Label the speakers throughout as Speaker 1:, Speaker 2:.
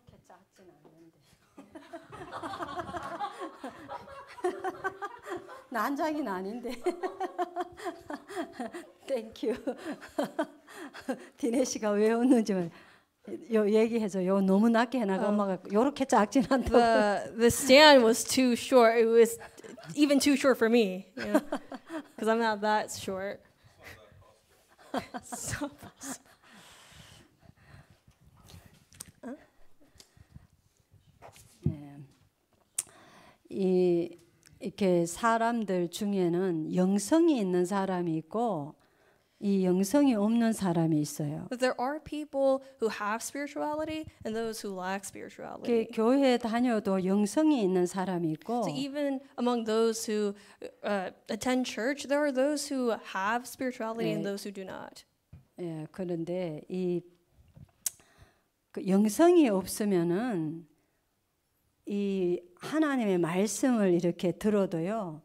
Speaker 1: 그렇게 작진 않는데. 난장이는 아닌데. 땡큐. 디네 씨가 왜 웃는지 요 얘기해줘. 요 너무 낮게 해나가 엄마가 요렇게 작진 않다고.
Speaker 2: The stand was too short. It was even too short for me, because I'm not that short. So
Speaker 1: 이렇게 사람들 중에는 영성이 있는 사람이 있고 이 영성이 없는 사람이 있어요.
Speaker 2: But there are people who have spirituality and those who lack spirituality.
Speaker 1: 교회 다녀도 영성이 있는 사람이 있고
Speaker 2: So even among those who attend church, there are those who have spirituality and those who do not.
Speaker 1: 예, 그런데 그 영성이 없으면은 이 하나님의 말씀을 이렇게 들어도요.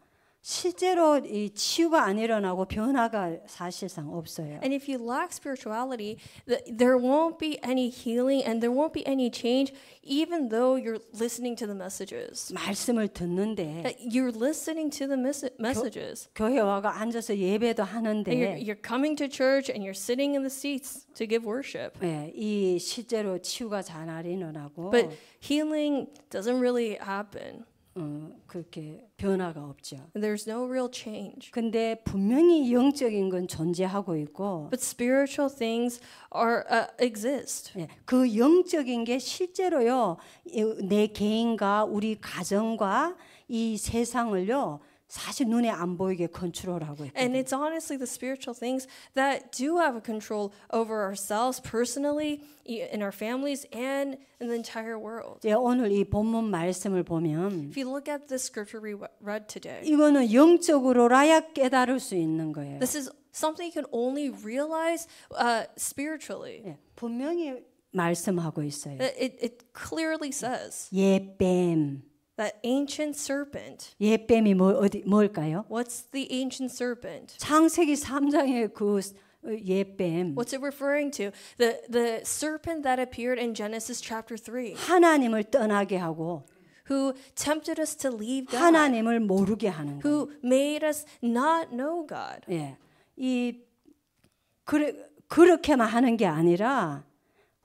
Speaker 1: 실제로 이 치유가 안 일어나고 변화가 사실상 없어요.
Speaker 2: And if you lack spirituality, there won't be any healing and there won't be any change, even though you're listening to the messages.
Speaker 1: 말씀을 듣는데
Speaker 2: You're listening to the messages.
Speaker 1: 교회 와가 앉아서 예배도 하는데
Speaker 2: You're coming to church and you're sitting in the seats to give worship.
Speaker 1: 예, 이 실제로 치유가 잘 안 일어나고
Speaker 2: But healing doesn't really happen.
Speaker 1: 그렇게 변화가 없죠.
Speaker 2: There's no real change.
Speaker 1: 근데 분명히 영적인 건 존재하고 있고
Speaker 2: But spiritual things are exist.
Speaker 1: 예, 그 영적인 게 실제로요. 내 개인과 우리 가정과 이 세상을요. 사실 눈에 안 보이게 컨트롤하고 있거든요.
Speaker 2: And it's honestly the spiritual things that do have a control over ourselves personally, in our families, and in the entire world.
Speaker 1: 예, 오늘 이 본문 말씀을 보면
Speaker 2: If you look at the scripture we read today,
Speaker 1: 이거는 영적으로라야 깨달을 수 있는 거예요.
Speaker 2: this is something you can only realize spiritually.
Speaker 1: 예, 분명히 말씀하고 있어요.
Speaker 2: It clearly says
Speaker 1: 옛뱀.
Speaker 2: that ancient serpent.
Speaker 1: 옛뱀이 뭘까요?
Speaker 2: What's the ancient serpent?
Speaker 1: 창세기 3장의 그 옛뱀.
Speaker 2: What's it referring to? The serpent that appeared in Genesis chapter 3.
Speaker 1: 하나님을 떠나게 하고
Speaker 2: Who tempted us to leave God.
Speaker 1: 하나님을 모르게 하는 거예요.
Speaker 2: Who made us not know God.
Speaker 1: 예. 그렇게만 하는 게 아니라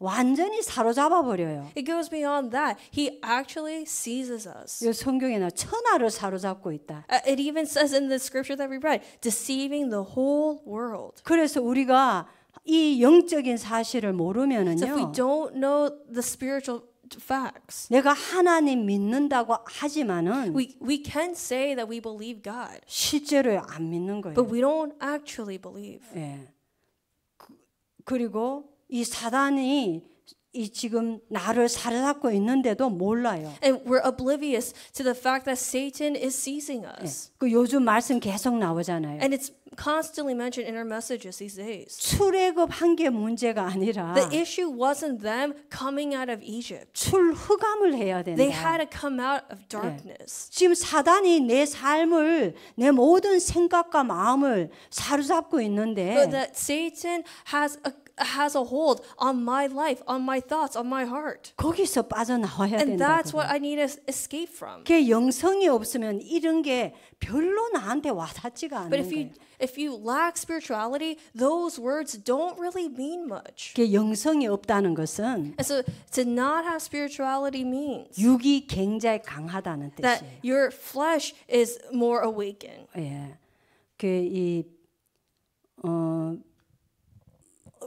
Speaker 1: 완전히 사로잡아 버려요.
Speaker 2: It goes beyond that. He actually seizes us.
Speaker 1: 이 성경에는 천하를 사로잡고 있다.
Speaker 2: It even says in the scripture that we read, deceiving the whole world.
Speaker 1: 그래서 우리가 이 영적인 사실을 모르면은요.
Speaker 2: So if we don't know the spiritual facts,
Speaker 1: 내가 하나님 믿는다고 하지만은
Speaker 2: we can say that we believe God,
Speaker 1: 실제로 안 믿는 거예요.
Speaker 2: but we don't actually believe.
Speaker 1: 예. 그리고 이 사단이 이 지금 나를 사로잡고 있는데도 몰라요.
Speaker 2: And we're oblivious to the fact that Satan is seizing us.
Speaker 1: 예. 그 요즘 말씀 계속 나오잖아요.
Speaker 2: And it's constantly mentioned in our messages these days.
Speaker 1: 출애굽한 게 문제가 아니라
Speaker 2: The issue wasn't them coming out of Egypt.
Speaker 1: 출흑암을 해야 된다.
Speaker 2: They had to come out of darkness.
Speaker 1: 지금 사단이 내 삶을 내 모든 생각과 마음을 사로잡고 있는데
Speaker 2: But that Satan has a hold on my life, on my thoughts, on my heart.
Speaker 1: 거기서 빠져나와야
Speaker 2: And
Speaker 1: 된다.
Speaker 2: that's what I need to escape from.
Speaker 1: 그 영성이 없으면 이런 게 별로 나한테 와닿지가
Speaker 2: But
Speaker 1: 않는 거예요.
Speaker 2: if you lack spirituality, those words don't really mean much.
Speaker 1: 그 영성이 없다는 것은
Speaker 2: And so to not have spirituality means
Speaker 1: 육이 굉장히 강하다는
Speaker 2: that
Speaker 1: 뜻이에요.
Speaker 2: your flesh is more awakened.
Speaker 1: 예.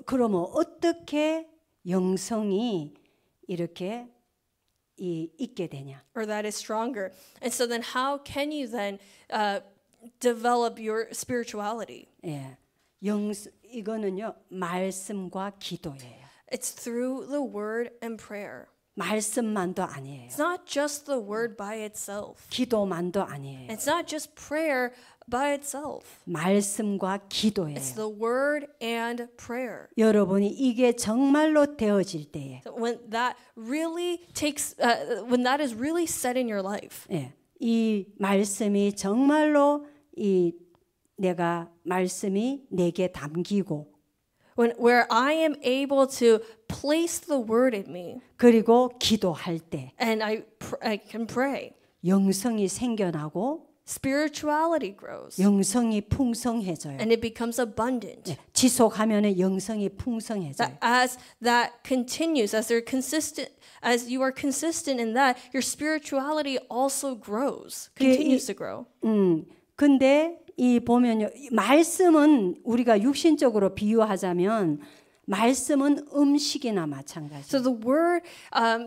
Speaker 1: 그러면 어떻게 영성이 이렇게 있게 되냐?
Speaker 2: Or that is stronger. And so then how can you then develop your spirituality?
Speaker 1: 예. 이거는요. 말씀과 기도예요.
Speaker 2: It's through the word and prayer.
Speaker 1: 말씀만도 아니에요.
Speaker 2: It's not just the word by itself.
Speaker 1: 기도만도 아니에요.
Speaker 2: It's not just prayer by itself.
Speaker 1: 말씀과
Speaker 2: It's
Speaker 1: 기도예요.
Speaker 2: the word and prayer.
Speaker 1: 여러분이 이게 정말로 되어질 때에
Speaker 2: So when that really when that is really set in your life,
Speaker 1: 예, 이 말씀이 정말로 말씀이 내게 담기고
Speaker 2: where I am able to place the word in me
Speaker 1: 그리고 기도할 때
Speaker 2: and I can pray.
Speaker 1: 영성이 생겨나고
Speaker 2: Spirituality grows
Speaker 1: 영성이 풍성해져요.
Speaker 2: and it becomes abundant.
Speaker 1: 지속하면은 영성이 풍성해져요.
Speaker 2: That as that continues, as they're consistent, as you are consistent in that, your spirituality also grows, continues to grow.
Speaker 1: 근데 이 보면요, 말씀은 우리가 육신적으로 비유하자면 말씀은 음식이나 마찬가지.
Speaker 2: So the word,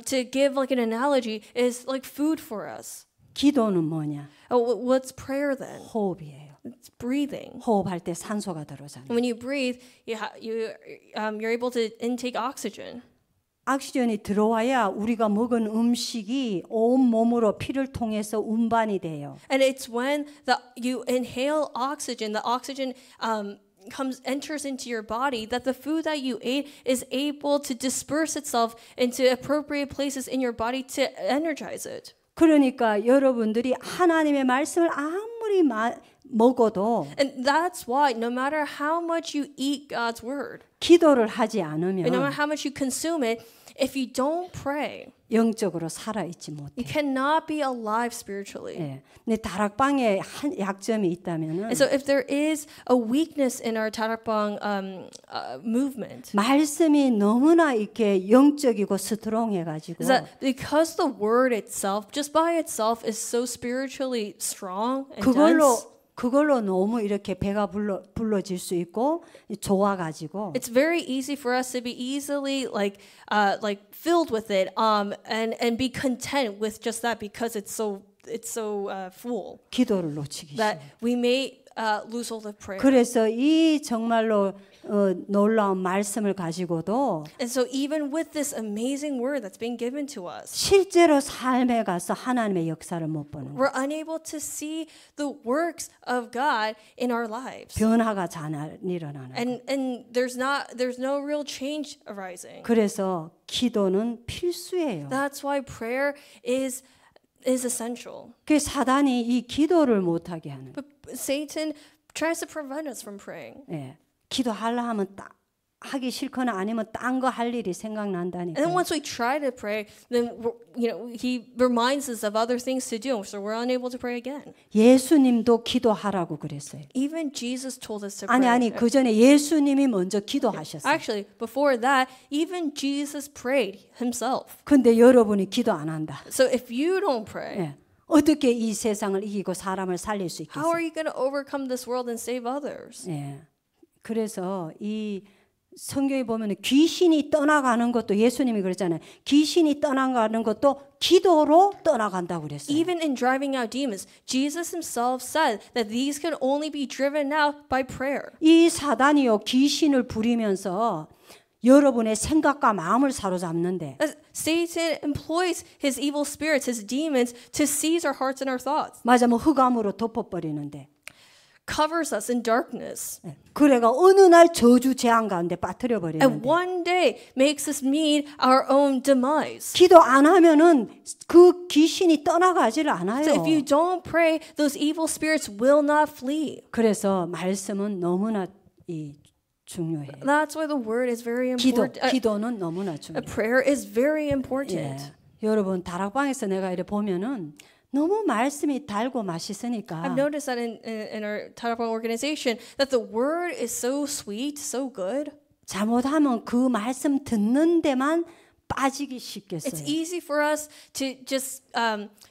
Speaker 2: to give like an analogy, is like food for us.
Speaker 1: 기도는 뭐냐?
Speaker 2: What's prayer then?
Speaker 1: 호흡이에요.
Speaker 2: It's breathing.
Speaker 1: 호흡할 때 산소가 들어오잖아요.
Speaker 2: When you breathe, you're able to intake oxygen.
Speaker 1: 옥시전이 들어와야 우리가 먹은 음식이 온 몸으로 피를 통해서 운반이 돼요.
Speaker 2: And it's when you inhale oxygen, the oxygen enters into your body, that the food that you ate is able to disperse itself into appropriate places in your body to energize it.
Speaker 1: 그러니까 여러분들이 하나님의 말씀을 아무리 먹어도
Speaker 2: And that's why no matter how much you eat God's word,
Speaker 1: 기도를 하지
Speaker 2: and no matter
Speaker 1: 않으면
Speaker 2: how much you consume it, if you don't pray,
Speaker 1: 영적으로 살아있지 못해.
Speaker 2: you cannot be alive spiritually.
Speaker 1: 예. 근데 다락방에 한 약점이 있다면은
Speaker 2: And so if there is a weakness in our Tarakbang movement,
Speaker 1: 말씀이 너무나 이렇게 영적이고 스트롱해가지고
Speaker 2: is that because the word itself, just by itself, is so spiritually strong and dense,
Speaker 1: 그걸로 너무 이렇게 배가 불러질 수 있고 좋아가지고
Speaker 2: it's very easy for us to be easily like filled with it, and be content with just that because it's so full
Speaker 1: 기도를 놓치기
Speaker 2: that
Speaker 1: 싫어요.
Speaker 2: we may lose hold of prayer.
Speaker 1: 그래서 이 정말로 놀라운 말씀을 가지고도
Speaker 2: And so even with this amazing word that's being given to us,
Speaker 1: 실제로 삶에 가서 하나님의 역사를 못 보는 거예요.
Speaker 2: we're unable to see the works of God in our lives.
Speaker 1: 변화가 잘 일어나는 거예요.
Speaker 2: And there's no real change arising.
Speaker 1: 그래서 기도는 필수예요.
Speaker 2: That's why prayer is essential.
Speaker 1: 그 사단이 이 기도를 못하게 하는 거예요.
Speaker 2: But Satan tries to prevent us from praying.
Speaker 1: 예. 기도하려 하면 하기 싫거나 아니면 딴 거 할 일이 생각난다니까.
Speaker 2: And then once we try to pray, then he reminds us of other things to do, so we're unable to pray again.
Speaker 1: 예수님도 기도하라고 그랬어요.
Speaker 2: Even Jesus told us to pray.
Speaker 1: 아니 그 전에 예수님이 먼저 기도하셨어요.
Speaker 2: Actually, before that, even Jesus prayed himself.
Speaker 1: 근데 여러분이 기도 안 한다.
Speaker 2: So if you don't pray,
Speaker 1: 예. 어떻게 이 세상을 이기고 사람을 살릴 수
Speaker 2: how are
Speaker 1: 있겠어요?
Speaker 2: you going to overcome this world and save others?
Speaker 1: 예. 그래서 이 성경에 보면 귀신이 떠나가는 것도 예수님이 그랬잖아요. 귀신이 떠나가는 것도 기도로 떠나간다고 그랬어요.
Speaker 2: Even in driving out demons, Jesus himself said that these can only be driven out by prayer.
Speaker 1: 이 사단이요 귀신을 부리면서 여러분의 생각과 마음을 사로잡는데
Speaker 2: Satan employs his evil spirits, his demons, to seize our hearts and our thoughts.
Speaker 1: 맞아 뭐 흑암으로 덮어버리는데
Speaker 2: Covers us in darkness.
Speaker 1: 그래가 어느 날 저주 재앙 가운데 빠뜨려
Speaker 2: And
Speaker 1: 버리는데
Speaker 2: one day makes us meet our own demise.
Speaker 1: 기도 안 하면은 그 귀신이 떠나가지를 않아요.
Speaker 2: So if you don't pray, those evil spirits will not flee.
Speaker 1: 그래서 말씀은 너무나 중요해요.
Speaker 2: That's why the word is very important.
Speaker 1: 기도는 너무나 중요해요.
Speaker 2: Prayer is very important.
Speaker 1: 예. 여러분 다락방에서 내가 이렇게 보면은 너무 말씀이 달고 맛있으니까
Speaker 2: I've noticed that in our Tarakbang organization that the word is so sweet, so good.
Speaker 1: 잘못하면 그 말씀 듣는 데만 빠지기 쉽겠어요.
Speaker 2: It's easy for us to just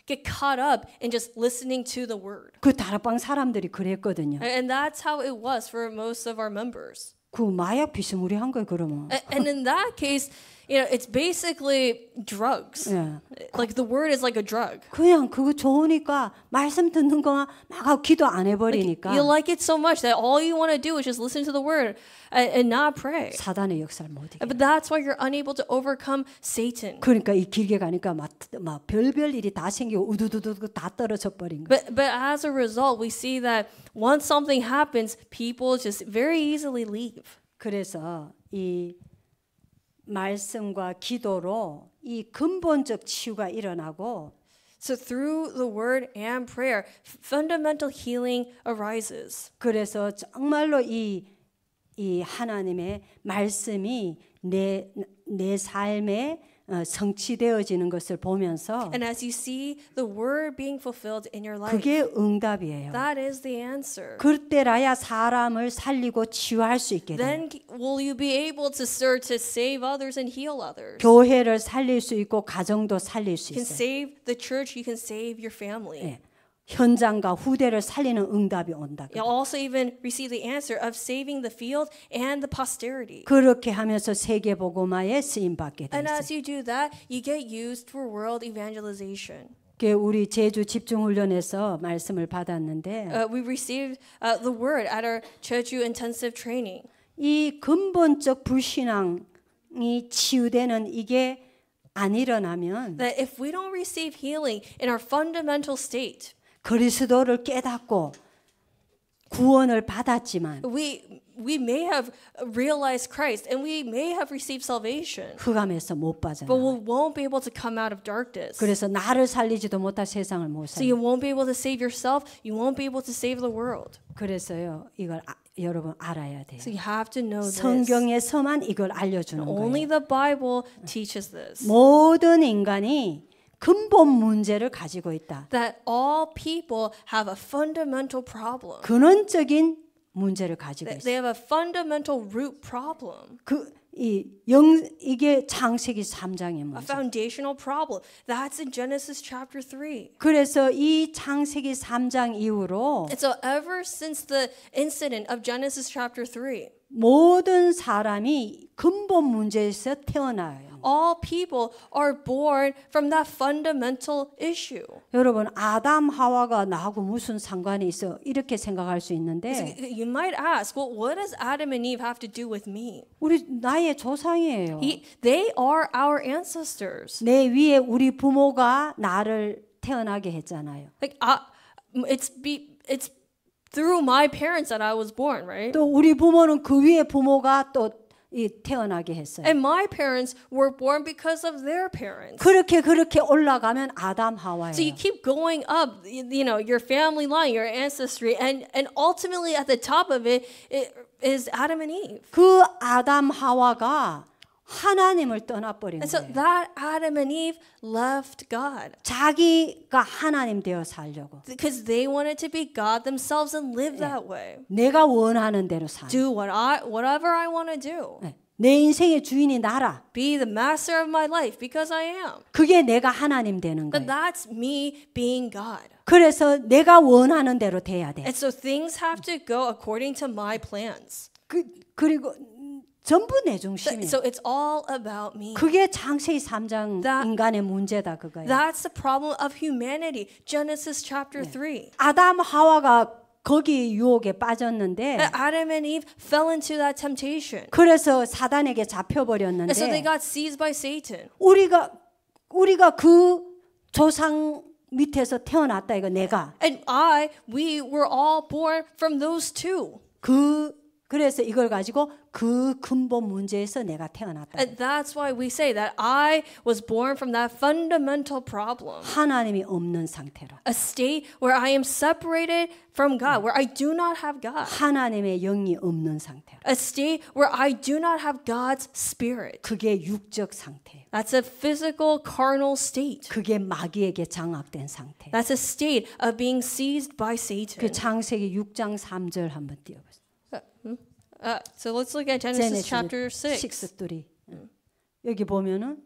Speaker 2: get caught up in just listening to the word.
Speaker 1: 그 다락방 사람들이 그랬거든요.
Speaker 2: And that's how it was for most of our members.
Speaker 1: 그 마약 비스무리한 거예요, 그러면.
Speaker 2: And in that case, it's basically drugs.
Speaker 1: 예.
Speaker 2: Like the word is like a drug.
Speaker 1: 그냥 그거 좋으니까 말씀 듣는 거만 막 하고 기도 안 해버리니까
Speaker 2: You like it so much that all you want to do is just listen to the word and not pray.
Speaker 1: 사단의 역사를 못 이겨.
Speaker 2: But that's why you're unable to overcome Satan.
Speaker 1: 그러니까 이 길게 가니까 막 별별 일이 다 생기고 우두두두 다 떨어져 버린 거.
Speaker 2: But as a result, we see that once something happens, people just very easily leave.
Speaker 1: 그래서 이 말씀과 기도로 이 근본적 치유가 일어나고
Speaker 2: So through the word and prayer, fundamental healing arises.
Speaker 1: 그래서 정말로 이 이 하나님의 말씀이 내 삶에 성취되어지는 것을 보면서
Speaker 2: And as you see the word being fulfilled in your life,
Speaker 1: 그게 응답이에요.
Speaker 2: that is the answer.
Speaker 1: 그때라야 사람을 살리고 치유할 수 있게 돼요.
Speaker 2: Then will you be able to serve to save others and heal others?
Speaker 1: 교회를 살릴 수 있고 가정도 살릴 수
Speaker 2: You can
Speaker 1: 있어요.
Speaker 2: save the church, you can save your family.
Speaker 1: 예. 현장과 후대를 살리는 응답이 온다.
Speaker 2: You'll also even receive the answer of saving the field and the posterity.
Speaker 1: 그렇게 하면서 세계 복음화에 쓰임 받게
Speaker 2: And
Speaker 1: 됐어요.
Speaker 2: as you do that, you get used for world evangelization.
Speaker 1: 우리 제주 집중훈련에서 말씀을 받았는데
Speaker 2: We received the word at our Jeju intensive training.
Speaker 1: 이 근본적 불신앙이 치유되는 이게 안 일어나면
Speaker 2: That if we don't receive healing in our fundamental state,
Speaker 1: 그리스도를 깨닫고 구원을 받았지만
Speaker 2: we may have realized Christ and we may have received salvation,
Speaker 1: 흑암에서 못
Speaker 2: but
Speaker 1: 빠져나.
Speaker 2: we won't be able to come out of darkness.
Speaker 1: 그래서 나를 살리지도 못할 세상을 못
Speaker 2: So you
Speaker 1: 살려.
Speaker 2: won't be able to save yourself, you won't be able to save the world.
Speaker 1: 그래서요 이걸 여러분 알아야 돼요.
Speaker 2: So you have to know this.
Speaker 1: 성경에서만 이걸 알려주는
Speaker 2: Only
Speaker 1: 거예요.
Speaker 2: the Bible teaches this.
Speaker 1: 모든 인간이 근본 문제를 가지고 있다.
Speaker 2: That all people have a fundamental problem.
Speaker 1: 근원적인 문제를 가지고
Speaker 2: They
Speaker 1: 있어요.
Speaker 2: have a fundamental root problem.
Speaker 1: 이게 창세기 3장의
Speaker 2: A
Speaker 1: 문제.
Speaker 2: foundational problem. That's in Genesis chapter 3.
Speaker 1: 그래서 이 창세기 3장 이후로
Speaker 2: And so ever since the incident of Genesis chapter 3,
Speaker 1: 모든 사람이 근본 문제에서 태어나요.
Speaker 2: all people are born from that fundamental issue.
Speaker 1: 여러분 아담 하와가 나하고 무슨 상관이 있어? 이렇게 생각할 수
Speaker 2: So
Speaker 1: 있는데
Speaker 2: you might ask, well, what does Adam and Eve have to do with me?
Speaker 1: 우리 나의 조상이에요.
Speaker 2: They are our ancestors.
Speaker 1: 내 위에 우리 부모가 나를 태어나게 했잖아요.
Speaker 2: Like it's through my parents that I was born, right?
Speaker 1: 또 우리 부모는 그 위에 부모가 또 태어나게 했어요.
Speaker 2: And my parents were born because of their parents.
Speaker 1: 그렇게 올라가면 아담 하와예요.
Speaker 2: So you keep going up, you know, your family line, your ancestry, and ultimately at the top of it is Adam and Eve.
Speaker 1: 그 아담 하와가 하나님을 떠나버린
Speaker 2: And so
Speaker 1: 거예요.
Speaker 2: that Adam and Eve left God
Speaker 1: 자기가 하나님 되어 살려고.
Speaker 2: because they wanted to be God themselves and live that way.
Speaker 1: 내가 원하는 대로 사는.
Speaker 2: Do whatever I want to do.
Speaker 1: 내 인생의 주인이 나라.
Speaker 2: Be the master of my life because I am.
Speaker 1: 그게 내가 하나님 되는
Speaker 2: But
Speaker 1: 거예요.
Speaker 2: that's me being God.
Speaker 1: 그래서 내가 원하는 대로 돼야 돼.
Speaker 2: And so things have to go according to my plans.
Speaker 1: 그리고 전부 내 중심이에요.
Speaker 2: So it's all about me.
Speaker 1: 그게 창세기 3장 인간의 문제다 그거예요.
Speaker 2: That's the problem of humanity. Genesis chapter 3.
Speaker 1: 아담 하와가 거기 유혹에 빠졌는데
Speaker 2: Adam and Eve fell into that temptation.
Speaker 1: 그래서 사단에게
Speaker 2: And so they
Speaker 1: 잡혀버렸는데
Speaker 2: got seized by Satan.
Speaker 1: 우리가 그 조상 밑에서 태어났다 이거 내가
Speaker 2: And we were all born from those two.
Speaker 1: 그래서 이걸 가지고 그 근본 문제에서 내가 태어났다.
Speaker 2: And that's why we say that I was born from that fundamental problem.
Speaker 1: 하나님이 없는 상태로.
Speaker 2: A state where I am separated from God, where I do not have God.
Speaker 1: 하나님의 영이 없는 상태로.
Speaker 2: A state where I do not have God's spirit.
Speaker 1: 그게 육적 상태.
Speaker 2: That's a physical, carnal state.
Speaker 1: 그게 마귀에게 장악된 상태.
Speaker 2: That's a state of being seized by Satan.
Speaker 1: 그 창세기 6장 3절 한번 띄워보세요.
Speaker 2: So let's look at Genesis chapter 6.
Speaker 1: 6:3. 여기 보면은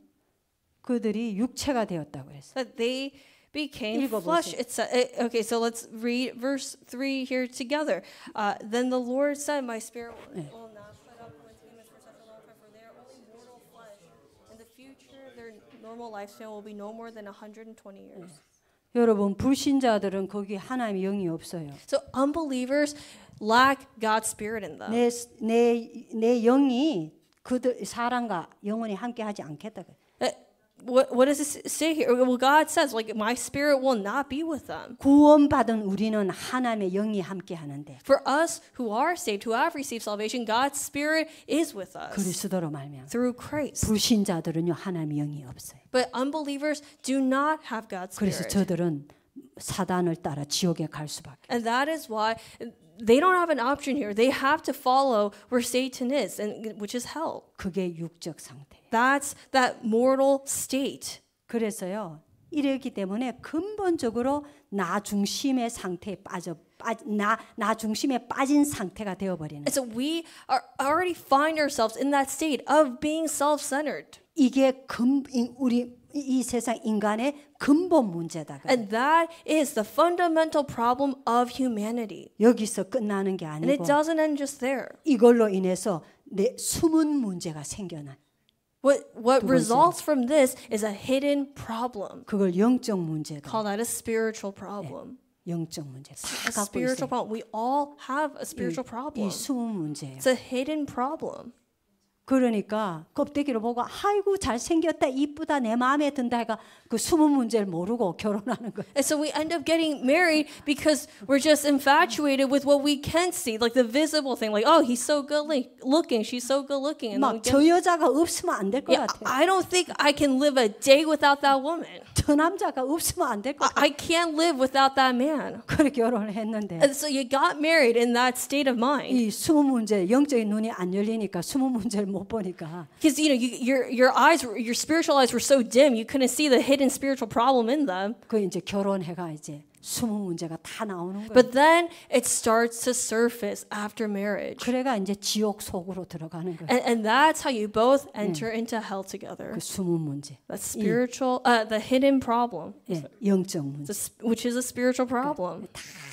Speaker 1: 그들이 육체가 되었다고 했어요.
Speaker 2: That they became
Speaker 1: 읽어보세요.
Speaker 2: flesh. Okay, so let's read verse 3 here together. Then the Lord said, my spirit will not put up with humans for such a long time, for they are only mortal flesh. In the future, their normal lifespan will be no more than 120 years.
Speaker 1: 여러분 불신자들은 거기 하나님의 영이 없어요.
Speaker 2: So unbelievers lack God's spirit in them.
Speaker 1: 내 영이 그들 사람과 영원히 함께하지 않겠다.
Speaker 2: What does it say here? Well, God says, like, my spirit will not be with them.
Speaker 1: 구원받은 우리는 하나님의 영이 함께하는데
Speaker 2: For us who are saved, who have received salvation, God's spirit is with us
Speaker 1: 그리스도로 말미암아.
Speaker 2: through Christ.
Speaker 1: 불신자들은요 하나님의 영이 없어요.
Speaker 2: But unbelievers do not have God's
Speaker 1: 그래서
Speaker 2: spirit.
Speaker 1: 저들은 사단을 따라 지옥에 갈 수밖에.
Speaker 2: And that is why they don't have an option here. They have to follow where Satan is, and which is hell.
Speaker 1: 그게 육적 상태예요.
Speaker 2: That's that mortal state.
Speaker 1: 그래서요. 이러기 때문에 근본적으로 나 중심의 상태에 나 중심에 빠진 상태가 되어버리는.
Speaker 2: And so we are already find ourselves in that state of being self-centered.
Speaker 1: 이게 우리 이 세상 인간의 근본 문제다.
Speaker 2: And that is the fundamental problem of humanity.
Speaker 1: 여기서 끝나는 게
Speaker 2: And it
Speaker 1: 아니고
Speaker 2: doesn't end just there.
Speaker 1: 이걸로 인해서 내 숨은 문제가 생겨난.
Speaker 2: What results from this is a hidden problem.
Speaker 1: 그걸 영적 문제다.
Speaker 2: Call that a spiritual problem.
Speaker 1: 영적 문제 다
Speaker 2: A
Speaker 1: 갖고
Speaker 2: spiritual
Speaker 1: 있어요.
Speaker 2: problem. We all have a spiritual problem.
Speaker 1: 이 숨은 문제예요.
Speaker 2: It's a hidden problem.
Speaker 1: 그러니까 껍데기를 보고 아이고 잘생겼다 이쁘다 내 마음에 든다 해가 그 숨은 문제를 모르고 결혼하는 거예요.
Speaker 2: And so we end up getting married because we're just infatuated with what we can see, like the visible thing, like oh he's so good looking, she's so good looking, and
Speaker 1: 막 저 여자가 없으면 안 될 것
Speaker 2: yeah,
Speaker 1: 같아요.
Speaker 2: I don't think I can live a day without that woman.
Speaker 1: 저 남자가 없으면 안 될 것 같아요.
Speaker 2: I can't live without that man.
Speaker 1: 그렇게 결혼을 했는데
Speaker 2: And so you got married in that state of mind.
Speaker 1: 이 숨은 문제 영적인 눈이 안 열리니까 숨은 문제를 못 보니까
Speaker 2: Because you know your eyes, your spiritual eyes were so dim, you couldn't see the hidden spiritual problem in them.
Speaker 1: 그 이제 결혼해가 이제 숨은 문제가 다 나오는 거예요.
Speaker 2: But then it starts to surface after marriage.
Speaker 1: 그래가 이제 지옥 속으로 들어가는 거예요.
Speaker 2: And that's how you both enter into hell together.
Speaker 1: 그 숨은 문제.
Speaker 2: That's spiritual, the hidden problem,
Speaker 1: 예, 영적 문제.
Speaker 2: which is a spiritual problem.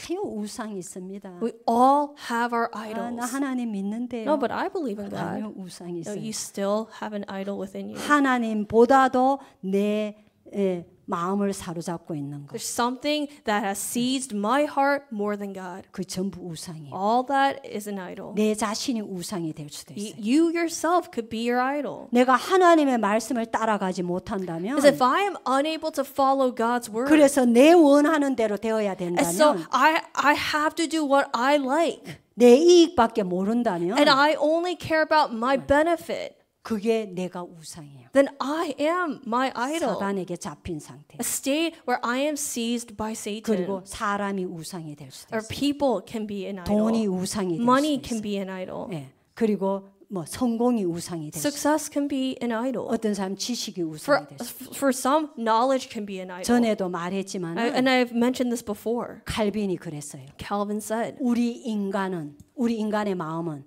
Speaker 1: 다요 우상이 있습니다.
Speaker 2: We all have our
Speaker 1: 아,
Speaker 2: idols.
Speaker 1: 나 하나님 믿는데요.
Speaker 2: No, but I believe in
Speaker 1: 아니요
Speaker 2: God.
Speaker 1: 우상이
Speaker 2: No,
Speaker 1: 있어요.
Speaker 2: you still have an idol within you.
Speaker 1: 하나님보다도 내 마음을 사로잡고 있는 것.
Speaker 2: There's something that has seized my heart more than God.
Speaker 1: 그 전부 우상이에요.
Speaker 2: All that is an idol.
Speaker 1: 내 자신이 우상이 될 수도 있어요.
Speaker 2: You yourself could be your idol.
Speaker 1: 내가 하나님의 말씀을 따라가지 못한다면
Speaker 2: Because if I am unable to follow God's word,
Speaker 1: 그래서 내 원하는 대로 되어야
Speaker 2: and so
Speaker 1: 된다면
Speaker 2: I have to do what I like,
Speaker 1: 내 이익밖에 모른다면
Speaker 2: and I only care about my benefit,
Speaker 1: 그게 내가 우상이에요.
Speaker 2: then I am my idol.
Speaker 1: 사단에게 잡힌 상태.
Speaker 2: A state where I am seized by Satan.
Speaker 1: 그리고 사람이 우상이 될 수도
Speaker 2: Or
Speaker 1: 있어요.
Speaker 2: people can be an
Speaker 1: 돈이
Speaker 2: idol.
Speaker 1: 우상이 될
Speaker 2: Money
Speaker 1: 수도
Speaker 2: can
Speaker 1: 있어요.
Speaker 2: be an idol.
Speaker 1: 예. 그리고 뭐 성공이 우상이 될 수도 있어요.
Speaker 2: Success can be an idol.
Speaker 1: 어떤 사람 지식이
Speaker 2: For,
Speaker 1: 우상이 될 수도 있어요.
Speaker 2: for some, knowledge can be an idol.
Speaker 1: 전에도 말했지만
Speaker 2: And I've mentioned this before.
Speaker 1: 칼빈이 그랬어요.
Speaker 2: Calvin said,
Speaker 1: 우리 인간의 마음은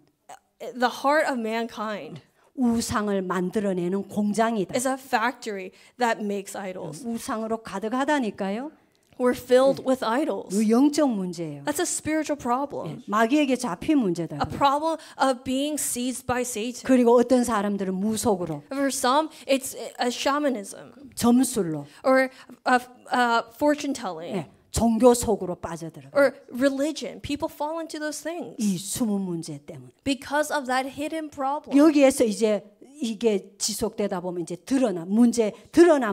Speaker 2: the heart of mankind
Speaker 1: 우상을 만들어내는 공장이다.
Speaker 2: is a factory that makes idols.
Speaker 1: 우상으로 가득하다니까요.
Speaker 2: We're filled with idols.
Speaker 1: 이 영적 문제예요.
Speaker 2: That's a spiritual problem.
Speaker 1: 마귀에게 잡힌 문제다.
Speaker 2: A problem of being seized by Satan.
Speaker 1: 그리고 어떤 사람들은 무속으로,
Speaker 2: For some, it's a shamanism
Speaker 1: 점술로,
Speaker 2: or fortune telling
Speaker 1: 예, 종교 속으로 빠져들어.
Speaker 2: or religion. People fall into those things
Speaker 1: 이 숨은 문제 때문에.
Speaker 2: because of that hidden problem.
Speaker 1: 여기에서 이제 이게 지속되다 보면 이제 드러난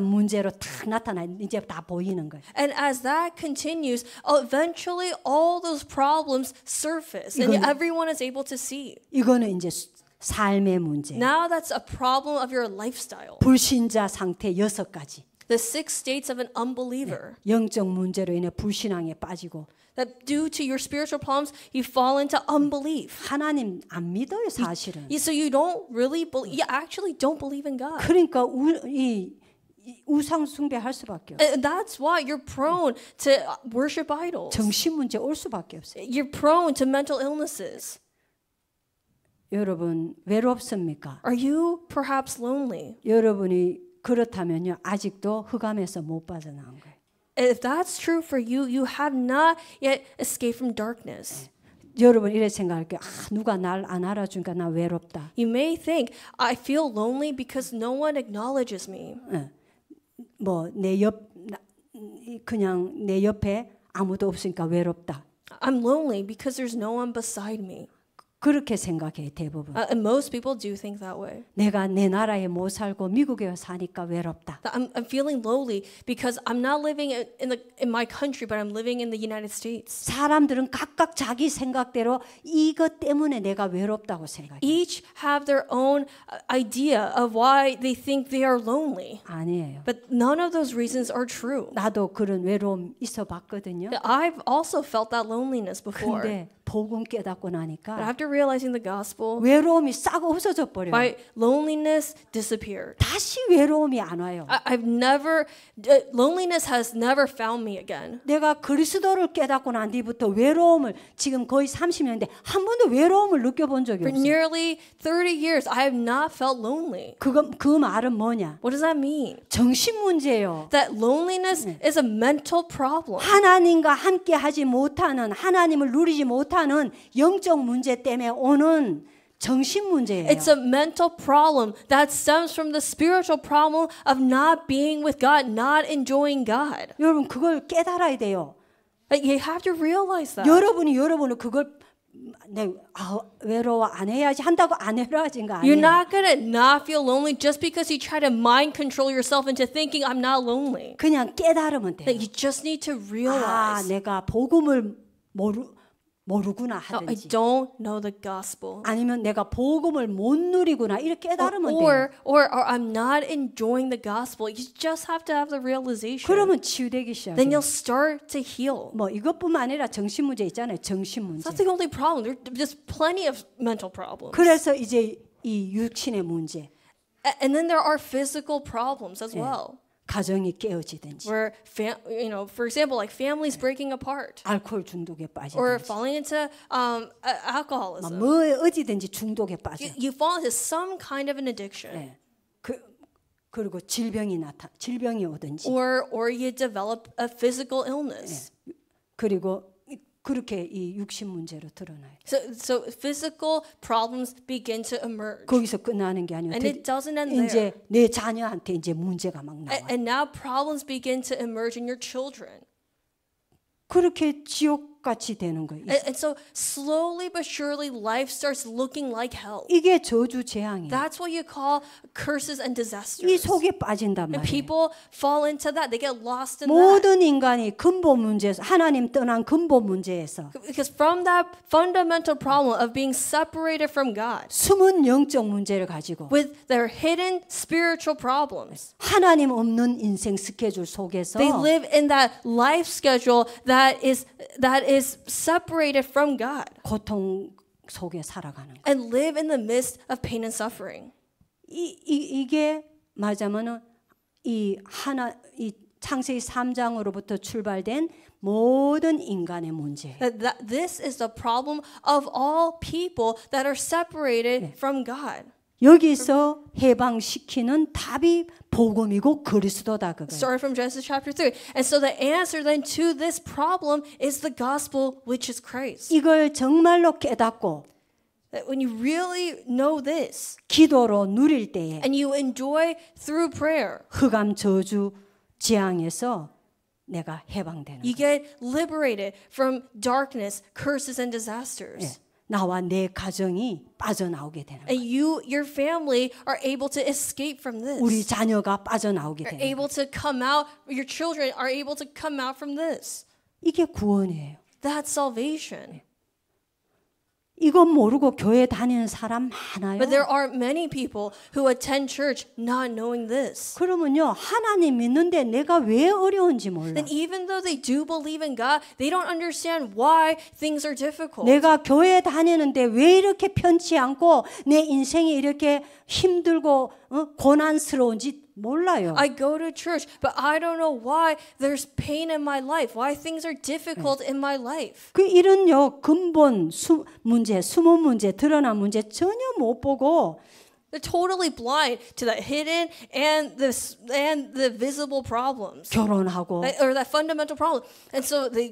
Speaker 1: 문제로 다 나타나 이제 다 보이는 거예요.
Speaker 2: And as that continues, eventually all those problems surface and
Speaker 1: 이건-
Speaker 2: everyone is able to see.
Speaker 1: 이거는 이제 삶의 문제.
Speaker 2: Now that's a problem of your lifestyle.
Speaker 1: 불신자 상태 6가지.
Speaker 2: The 6 states of an unbeliever.
Speaker 1: 영적 문제로 인해 불신앙에 빠지고
Speaker 2: That due to your spiritual problems, you fall into unbelief.
Speaker 1: 하나님 안 믿어요 사실은.
Speaker 2: So you don't really believe, you actually don't believe in God.
Speaker 1: 그러니까 이 우상 숭배할 수밖에 없어요.
Speaker 2: And that's why you're prone to worship idols.
Speaker 1: 정신 문제 올 수밖에 없어요.
Speaker 2: You're prone to mental illnesses.
Speaker 1: 여러분 외롭습니까?
Speaker 2: Are you perhaps lonely?
Speaker 1: 여러분이 그렇다면요 아직도 흑암에서 못 빠져나온 거예요.
Speaker 2: If that's true for you, you have not yet escaped from darkness.
Speaker 1: 여러분 이래 생각할 게 누가 날 안 알아주니까 나 외롭다.
Speaker 2: You may think, I feel lonely because no one acknowledges me.
Speaker 1: 뭐 그냥 내 옆에 아무도 없으니까 외롭다.
Speaker 2: I'm lonely because there's no one beside me.
Speaker 1: 그렇게 생각해 대부분.
Speaker 2: And most people do think that way.
Speaker 1: 내가 내 나라에 못 살고 미국에 사니까 외롭다.
Speaker 2: That I'm feeling lonely because I'm not living in my country, but I'm living in the United States.
Speaker 1: 사람들은 각각 자기 생각대로 이것 때문에 내가 외롭다고 생각해.
Speaker 2: Each have their own idea of why they think they are lonely.
Speaker 1: 아니에요.
Speaker 2: But none of those reasons are true.
Speaker 1: 나도 그런 외로움 있어 봤거든요.
Speaker 2: I've also felt that loneliness before.
Speaker 1: 근데 복음 깨닫고
Speaker 2: But
Speaker 1: 나니까
Speaker 2: after realizing the gospel,
Speaker 1: 외로움이 싹 없어져 버려요.
Speaker 2: my loneliness disappeared.
Speaker 1: 다시 외로움이 안 와요.
Speaker 2: Loneliness has never found me again.
Speaker 1: 내가 그리스도를 깨닫고 난 뒤부터 외로움을 지금 거의 30년인데 한 번도 외로움을 느껴본 적이
Speaker 2: For
Speaker 1: 없어요.
Speaker 2: nearly 30 years, I have not felt lonely.
Speaker 1: 그 말은 뭐냐?
Speaker 2: What does that mean?
Speaker 1: 정신 문제예요.
Speaker 2: That loneliness is a mental problem.
Speaker 1: 하나님과 함께 하지 못하는 하나님을 누리지 못하는 영적 문제 때문에 오는 정신 문제예요.
Speaker 2: It's a mental problem that stems from the spiritual problem of not being with God, not enjoying God.
Speaker 1: 여러분 그걸 깨달아야 돼요.
Speaker 2: Like, you have to realize that.
Speaker 1: 여러분을 그걸 외로워 안 해야지 한다고 안 외로워진 거
Speaker 2: You're
Speaker 1: 아니에요.
Speaker 2: not going to not feel lonely just because you try to mind control yourself into thinking I'm not lonely.
Speaker 1: 그냥 깨달으면 돼요.
Speaker 2: That you just need to realize,
Speaker 1: 내가 복음을 모르구나
Speaker 2: I
Speaker 1: 하든지
Speaker 2: don't know the gospel.
Speaker 1: 아니면 내가 복음을 못 누리구나 이렇게 깨달으면 돼요.
Speaker 2: Or I'm not enjoying the gospel. You just have to have the realization.
Speaker 1: 그러면 치유되기
Speaker 2: Then
Speaker 1: 시작해요.
Speaker 2: you'll start to heal.
Speaker 1: 뭐 이것뿐만 아니라 정신 문제 있잖아요. 정신 문제.
Speaker 2: That's not the only problem. There's plenty of mental problems.
Speaker 1: 그래서 이제 이 육신의 문제,
Speaker 2: And then there are physical problems as well.
Speaker 1: 가정이 깨어지든지,
Speaker 2: Where, for example, like families breaking apart.
Speaker 1: 알코올 중독에
Speaker 2: Or
Speaker 1: 빠지든지,
Speaker 2: falling into alcoholism.
Speaker 1: 뭐 어디든지 중독에 빠져.
Speaker 2: You fall into some kind of an addiction.
Speaker 1: 네. 그리고 질병이 오든지.
Speaker 2: Or you develop a physical illness.
Speaker 1: 그리고 그렇게 이 육신 문제로 드러나요.
Speaker 2: So physical problems begin to emerge.
Speaker 1: 거기서 끝나는 게 아니에요.
Speaker 2: And it doesn't end there.
Speaker 1: 이제 내 자녀한테 이제 문제가 막 나와요.
Speaker 2: And now problems begin to emerge in your children.
Speaker 1: 그렇게 지옥같이 되는 거예요.
Speaker 2: And so slowly but surely life starts looking like hell.
Speaker 1: 이게 저주 재앙이에요.
Speaker 2: That's what you call curses and
Speaker 1: 이
Speaker 2: disasters.
Speaker 1: 속에 빠진단
Speaker 2: And
Speaker 1: 말이에요.
Speaker 2: people fall into that. They get lost in that.
Speaker 1: 모든 인간이 근본 문제에서 하나님 떠난 근본 문제에서
Speaker 2: Because from that fundamental problem of being separated from God,
Speaker 1: 숨은 영적 문제를 가지고
Speaker 2: with their hidden spiritual problems,
Speaker 1: 하나님 없는 인생 스케줄 속에서
Speaker 2: they live in that life schedule that is separated from God
Speaker 1: 고통 속에 살아가는 거예요.
Speaker 2: and live in the midst of pain and suffering.
Speaker 1: 이게 말하자면은 이 창세기 3장으로부터 출발된 모든 인간의 문제.
Speaker 2: That this is the problem of all people that are separated from God.
Speaker 1: 여기서 해방시키는 답이 복음이고 그리스도다 그거예요.
Speaker 2: Started from Genesis chapter 3. And so the answer then to this problem is the gospel, which is Christ.
Speaker 1: 이걸 정말로 깨닫고
Speaker 2: That when you really know this
Speaker 1: 기도로 누릴 때에
Speaker 2: and you enjoy through prayer,
Speaker 1: 흑암 저주 재앙에서 내가 해방되는
Speaker 2: you
Speaker 1: 거예요.
Speaker 2: get liberated from darkness, curses, and disasters.
Speaker 1: 나와 내 가정이 빠져나오게 되는 거예요.
Speaker 2: And your family are able to escape from this.
Speaker 1: 우리 자녀가 빠져나오게
Speaker 2: Are
Speaker 1: 되는 거예요.
Speaker 2: able to come out, your children are able to come out from this.
Speaker 1: 이게 구원이에요.
Speaker 2: That's salvation.
Speaker 1: 이건 모르고 교회 다니는 사람 많아요.
Speaker 2: But there are many people who attend church not knowing this.
Speaker 1: 그러면요 하나님 믿는데 내가 왜 어려운지 몰라.
Speaker 2: And even though they do believe in God, they don't understand why things are difficult.
Speaker 1: 내가 교회 다니는데 왜 이렇게 편치 않고 내 인생이 이렇게 힘들고 고난스러운지 몰라요.
Speaker 2: I go to church, but I don't know why there's pain in my life, why things are difficult in my life.
Speaker 1: 그 이런요 근본 문제, 숨은 문제, 드러난 문제 전혀 못 보고
Speaker 2: They're totally blind to the hidden and the visible problems.
Speaker 1: 결혼하고
Speaker 2: Or that fundamental problem. And so they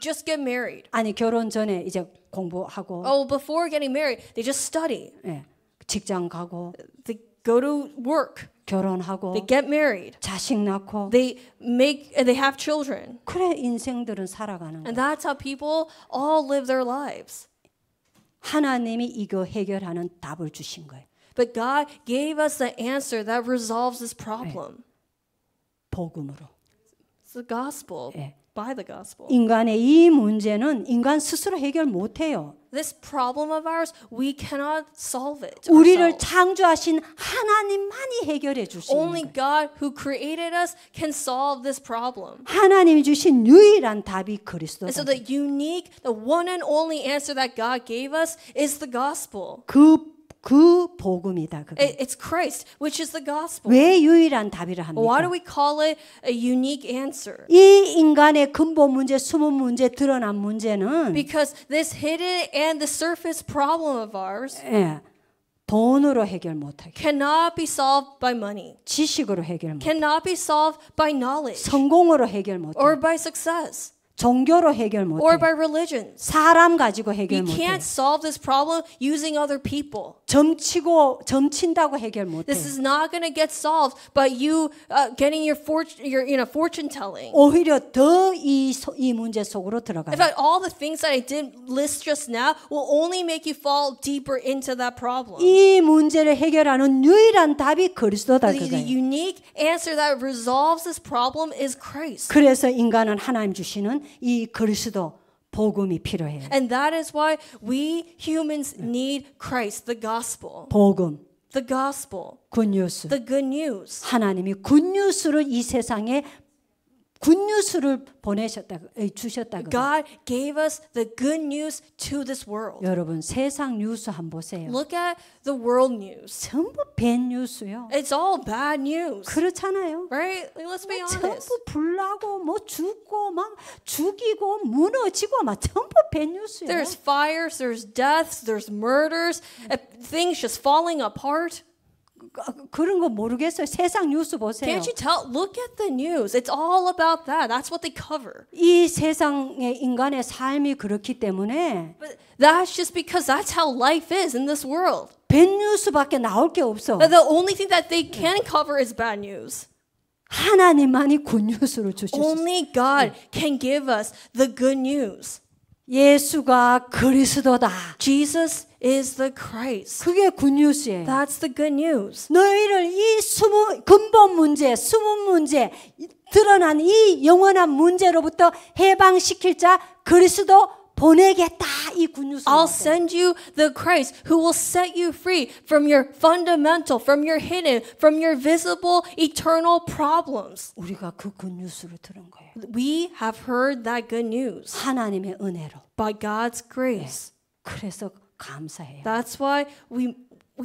Speaker 2: just get married.
Speaker 1: 아니 결혼 전에 이제 공부하고
Speaker 2: Oh, before getting married, they just study.
Speaker 1: 직장 가고
Speaker 2: They go to work.
Speaker 1: 결혼하고
Speaker 2: They get married.
Speaker 1: 자식 낳고
Speaker 2: They have children.
Speaker 1: 그래 인생들은 살아가는
Speaker 2: And
Speaker 1: 거예요.
Speaker 2: that's how people all live their lives.
Speaker 1: 하나님이 이거 해결하는 답을 주신 거예요.
Speaker 2: But God gave us the answer that resolves this problem.
Speaker 1: 복음으로.
Speaker 2: It's the gospel. by the gospel.
Speaker 1: 인간의 이 문제는 인간 스스로 해결 못해요.
Speaker 2: This problem of ours, we cannot solve it
Speaker 1: 우리를
Speaker 2: ourselves.
Speaker 1: 창조하신 하나님만이 해결해 주시는
Speaker 2: Only
Speaker 1: 거예요.
Speaker 2: God who created us can solve this problem.
Speaker 1: 하나님이 주신 유일한 답이 그리스도다.
Speaker 2: And so the unique, the one and only answer that God gave us is the gospel.
Speaker 1: 그 복음이다. 그게.
Speaker 2: It's Christ, which is the gospel.
Speaker 1: 왜 유일한 답이라
Speaker 2: Why do
Speaker 1: 합니까?
Speaker 2: we call it a unique answer?
Speaker 1: 이 인간의 근본 문제, 숨은 문제, 드러난 문제는
Speaker 2: Because this hidden and the surface problem of ours
Speaker 1: 예, 돈으로 해결 못하게,
Speaker 2: cannot be solved by money,
Speaker 1: 지식으로 해결 못하게,
Speaker 2: cannot be solved by knowledge
Speaker 1: 성공으로 해결 못하게,
Speaker 2: or by success
Speaker 1: 종교로 해결
Speaker 2: or
Speaker 1: 못해.
Speaker 2: by religions.
Speaker 1: 사람 가지고 해결
Speaker 2: You
Speaker 1: 못해.
Speaker 2: can't solve this problem using other people.
Speaker 1: 점친다고 해결 못해.
Speaker 2: This is not going to get solved by you getting your fortune telling.
Speaker 1: 오히려 더 이 문제 속으로 들어가요.
Speaker 2: In fact, all the things that I did list just now will only make you fall deeper into that problem.
Speaker 1: 이 문제를 해결하는 유일한 답이 그리스도다
Speaker 2: The
Speaker 1: 그거예요.
Speaker 2: unique answer that resolves this problem is Christ.
Speaker 1: 그래서 인간은 하나님 주시는 이 그리스도 복음이 필요해요.
Speaker 2: And that is why we humans need Christ, the gospel.
Speaker 1: 복음,
Speaker 2: The gospel,
Speaker 1: 굿뉴스.
Speaker 2: the good news.
Speaker 1: 하나님이 굿뉴스를 이 세상에 굿뉴스를 주셨다고.
Speaker 2: God gave us the good news to this world.
Speaker 1: 여러분 세상 뉴스 한번 보세요.
Speaker 2: Look at the world news.
Speaker 1: 전부 배 뉴스요.
Speaker 2: It's all bad news,
Speaker 1: 그렇잖아요.
Speaker 2: right? Like, let's be honest.
Speaker 1: 전부 불나고 뭐 죽고 막 죽이고 무너지고 막 전부 배 뉴스요.
Speaker 2: There's fires, there's deaths, there's murders, things just falling apart.
Speaker 1: 그런 거 모르겠어요. 세상 뉴스 보세요.
Speaker 2: Can't you tell? Look at the news. It's all about that. That's what they cover.
Speaker 1: 이 세상의 인간의 삶이 그렇기 때문에
Speaker 2: But that's just because that's how life is in this world.
Speaker 1: 배 뉴스밖에 나올 게 없어.
Speaker 2: The only thing that they can cover is bad news.
Speaker 1: 하나님만이 굿뉴스를 주실 수 있어요.
Speaker 2: Only God can give us the good news.
Speaker 1: 예수가 그리스도다.
Speaker 2: Jesus is the Christ.
Speaker 1: 그게 굿뉴스예요.
Speaker 2: That's the good news.
Speaker 1: 너희를 이 근본 문제, 숨은 문제, 드러난 이 영원한 문제로부터 해방시킬 자 그리스도 보내겠다. 이 굿뉴스.
Speaker 2: I'll send you the Christ who will set you free from your fundamental, from your hidden, from your visible, eternal problems.
Speaker 1: 우리가 그 굿뉴스를 들은 거예요.
Speaker 2: We have heard that good news
Speaker 1: 하나님의 은혜로.
Speaker 2: by God's grace.
Speaker 1: 그래서 감사해요.
Speaker 2: That's why we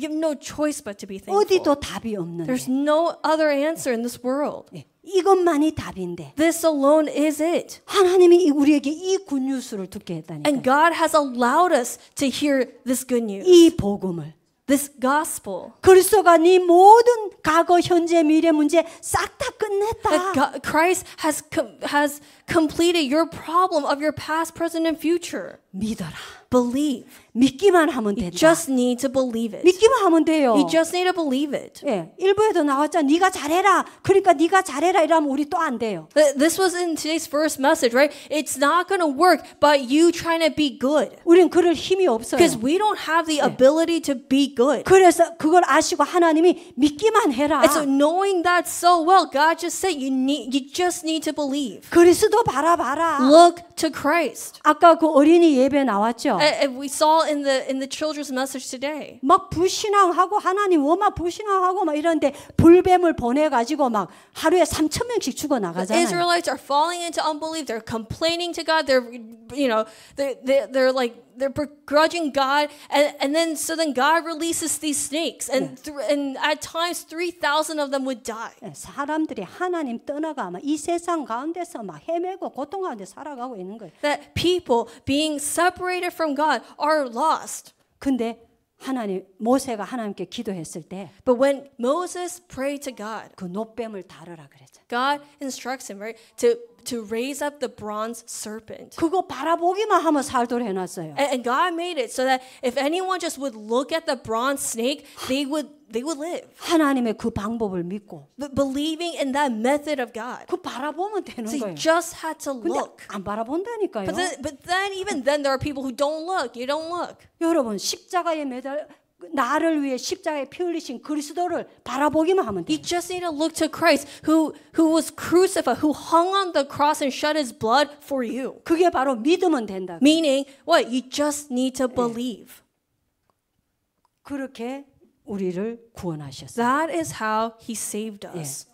Speaker 2: have no choice but to be thankful.
Speaker 1: 어디도 답이 없는데.
Speaker 2: There's no other answer in this world.
Speaker 1: 이것만이 답인데.
Speaker 2: This alone is it.
Speaker 1: 하나님이 우리에게 이 굿뉴스를 듣게
Speaker 2: And
Speaker 1: 했다니까.
Speaker 2: God has allowed us to hear this good news,
Speaker 1: 이 복음을.
Speaker 2: this gospel.
Speaker 1: 그리스도가 네 모든 과거, 현재, 미래 문제 싹 다
Speaker 2: That
Speaker 1: 끝냈다.
Speaker 2: Christ has completed your problem of your past, present, and future.
Speaker 1: 믿어라.
Speaker 2: Believe.
Speaker 1: 믿기만 하면
Speaker 2: You
Speaker 1: 된다.
Speaker 2: just need to believe it.
Speaker 1: 믿기만 하면 돼요.
Speaker 2: You just need to believe it.
Speaker 1: 예, 일부에도 나왔잖아. 네가 잘해라. 그러니까 네가 잘해라 이러면 우리 또 안 돼요.
Speaker 2: This was in today's first message, right? It's not going to work by you trying to be good.
Speaker 1: 우린 그럴 힘이 없어요.
Speaker 2: Because we don't have the ability to be good.
Speaker 1: 그래서 그걸 아시고 하나님이 믿기만 해라.
Speaker 2: And so knowing that so well, God just said you just need to believe.
Speaker 1: 그리스도 바라봐라.
Speaker 2: Look to Christ.
Speaker 1: 아까 그 어린이 예배 나왔죠.
Speaker 2: And we saw in the children's message today.
Speaker 1: 막 불신앙하고 하나님 워마 불신앙하고 막 이런데 불뱀을 보내가지고 막 하루에 3,000명씩 죽어
Speaker 2: The
Speaker 1: 나가잖아요.
Speaker 2: Israelites are falling into unbelief. They're complaining to God. They're begrudging God, and then God releases these snakes, and at times 3,000 of them would die.
Speaker 1: 사람들이 하나님 떠나가 막 이 세상 가운데서 막 헤매고 고통 가운데 살아가고 있는 거예요.
Speaker 2: That people being separated from God are lost.
Speaker 1: 근데 모세가 하나님께 기도했을 때 그
Speaker 2: But when Moses prayed to God,
Speaker 1: 노뱀을 다루라 그랬죠.
Speaker 2: God instructs him, right, to raise up the bronze serpent.
Speaker 1: 그거 바라보기만 하면 살도록 해놨어요.
Speaker 2: And God made it so that if anyone just would look at the bronze snake, they would live.
Speaker 1: 하나님의 그 방법을 믿고
Speaker 2: But believing in that method of God.
Speaker 1: 그 바라보면 되는
Speaker 2: So
Speaker 1: 거예요.
Speaker 2: you just had to
Speaker 1: 근데
Speaker 2: look.
Speaker 1: 안 바라본다니까요.
Speaker 2: But then even then there are people who don't look. You don't look.
Speaker 1: 여러분 십자가에 매달 나를 위해 십자가에 피 흘리신 그리스도를 바라보기만 하면 돼.
Speaker 2: You just need to look to Christ who was crucified, who hung on the cross and shed his blood for you.
Speaker 1: 그게 바로 믿으면 된다.
Speaker 2: Meaning, what? You just need to believe.
Speaker 1: 그렇게 우리를 구원하셨어요.
Speaker 2: That is how he saved us.